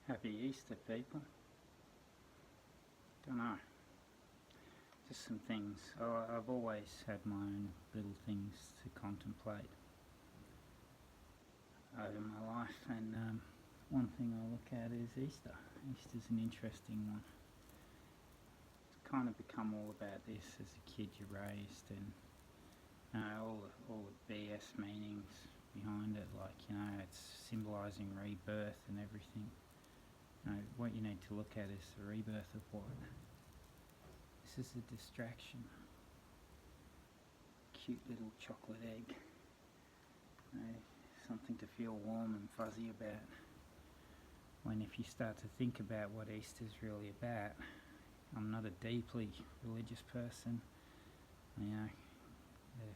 Happy Easter, people. Don't know. Just some things. I've always had my own little things to contemplate over my life, and one thing I look at is Easter. Easter's an interesting one. It's kind of become all about this as a kid you're raised, and all the BS meanings behind it, like, it's symbolising rebirth and everything. What you need to look at is the rebirth of what? This is a distraction. Cute little chocolate egg. Something to feel warm and fuzzy about. When if you start to think about what Easter's really about, I'm not a deeply religious person. The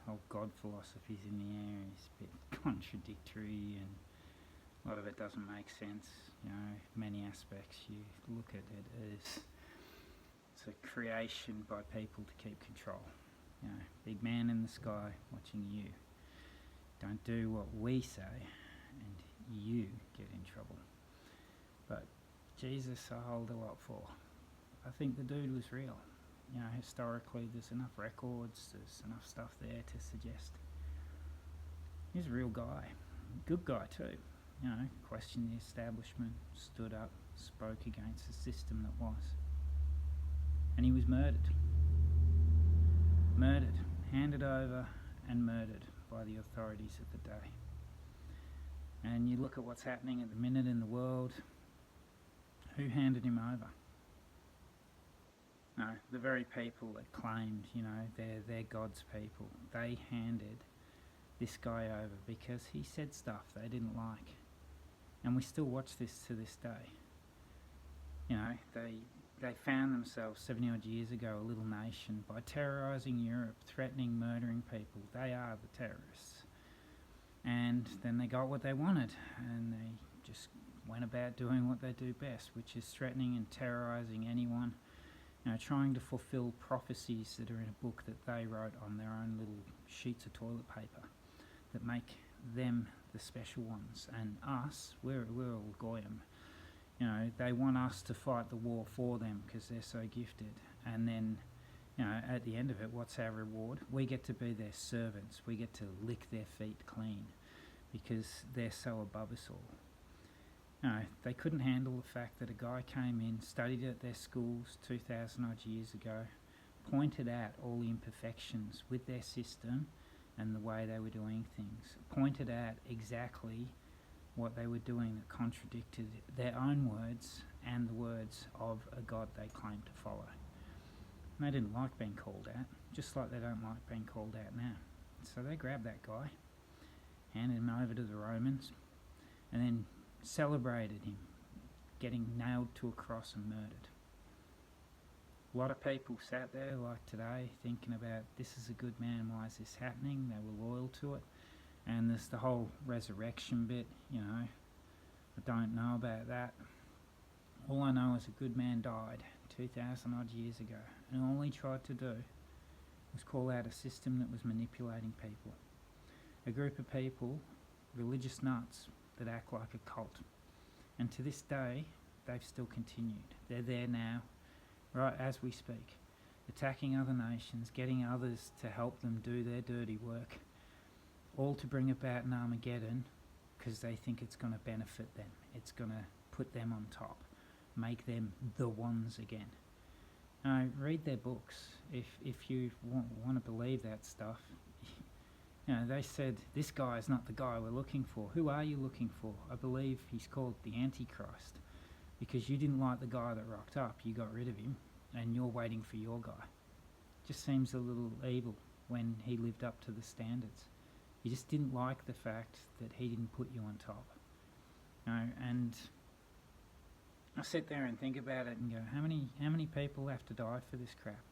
whole God philosophy's in the air is a bit contradictory, and a lot of it doesn't make sense. Many aspects you look at it as it's a creation by people to keep control. Big man in the sky watching you. Don't do what we say and you get in trouble. But Jesus I hold a lot for. I think the dude was real. Historically there's enough records, there's enough stuff there to suggest he's a real guy. Good guy too. Questioned the establishment, stood up, spoke against the system that was. And he was murdered. Murdered, handed over and murdered by the authorities of the day. And you look at what's happening at the minute in the world. Who handed him over? No, the very people that claimed, they're God's people. They handed this guy over because he said stuff they didn't like. And we still watch this to this day. They found themselves 70 odd years ago a little nation by terrorising Europe, threatening, murdering people. They are the terrorists. And then they got what they wanted, and they just went about doing what they do best, which is threatening and terrorising anyone, trying to fulfill prophecies that are in a book that they wrote on their own little sheets of toilet paper that make them the special ones, and us, we're all goyim. They want us to fight the war for them because they're so gifted, and then at the end of it, what's our reward? We get to be their servants. We get to lick their feet clean because they're so above us all. They couldn't handle the fact that a guy came in, studied at their schools 2,000 odd years ago, pointed out all the imperfections with their system and the way they were doing things, pointed out exactly what they were doing that contradicted their own words and the words of a God they claimed to follow. And they didn't like being called out, just like they don't like being called out now. So they grabbed that guy, handed him over to the Romans, and then celebrated him getting nailed to a cross and murdered. A lot of people sat there like today thinking about, this is a good man, why is this happening? They were loyal to it. And there's the whole resurrection bit, I don't know about that. All I know is a good man died 2,000 odd years ago, and all he tried to do was call out a system that was manipulating people. A group of people, religious nuts, that act like a cult. And to this day, they've still continued. They're there now, right as we speak, attacking other nations, getting others to help them do their dirty work, all to bring about an Armageddon because they think it's going to benefit them. It's going to put them on top, make them the ones again. Read their books if you want to believe that stuff. They said, this guy is not the guy we're looking for. Who are you looking for? I believe he's called the Antichrist because you didn't like the guy that rocked up. You got rid of him and you're waiting for your guy. Just seems a little evil when he lived up to the standards. You just didn't like the fact that he didn't put you on top. And I sit there and think about it and go, how many people have to die for this crap?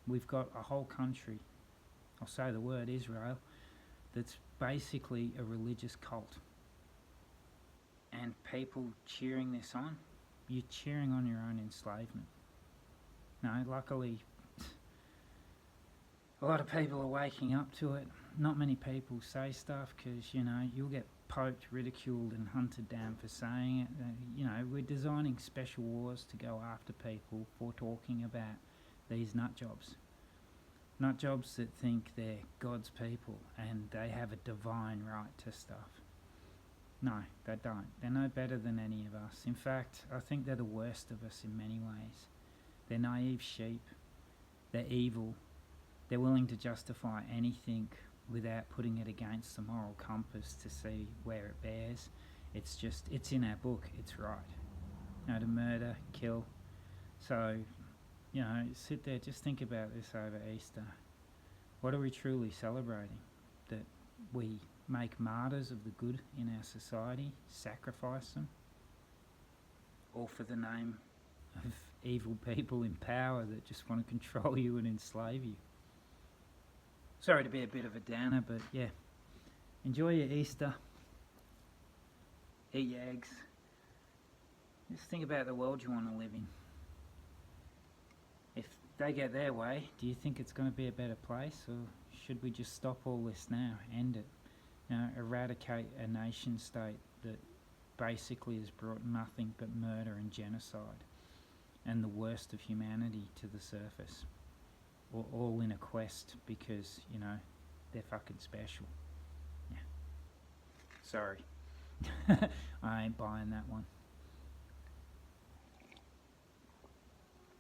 We've got a whole country, I'll say the word Israel, that's basically a religious cult. And people cheering this on, you're cheering on your own enslavement. Luckily, a lot of people are waking up to it. Not many people say stuff because, you'll get poked, ridiculed and hunted down for saying it. You know, we're designing special wars to go after people for talking about these nut jobs. Nut jobs that think they're God's people and they have a divine right to stuff. No, they don't. They're no better than any of us. In fact, I think they're the worst of us in many ways. They're naive sheep. They're evil. They're willing to justify anything without putting it against the moral compass to see where it bears. It's in our book, it's right. You know, to murder, kill. So, you know, sit there, just think about this over Easter. What are we truly celebrating? That we make martyrs of the good in our society, sacrifice them, all for the name of evil people in power that just want to control you and enslave you. Sorry to be a bit of a downer, but yeah, enjoy your Easter, eat your eggs, just think about the world you want to live in. If they get their way, do you think it's going to be a better place, or should we just stop all this now, end it? You know, eradicate a nation state that basically has brought nothing but murder and genocide and the worst of humanity to the surface, all in a quest because, you know, they're fucking special. Yeah. Sorry. I ain't buying that one.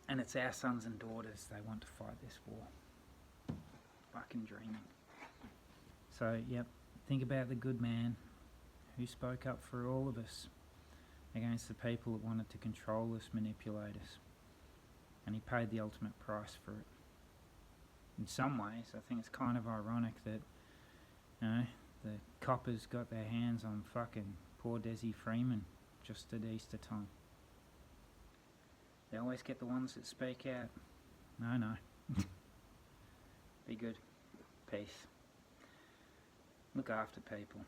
And it's our sons and daughters they want to fight this war. Fucking dreaming. So, yep, think about the good man who spoke up for all of us against the people that wanted to control us, manipulate us. And he paid the ultimate price for it. In some ways, I think it's kind of ironic that, you know, the coppers got their hands on fucking poor Desi Freeman just at Easter time. They always get the ones that speak out. No. Be good. Peace. Look after people.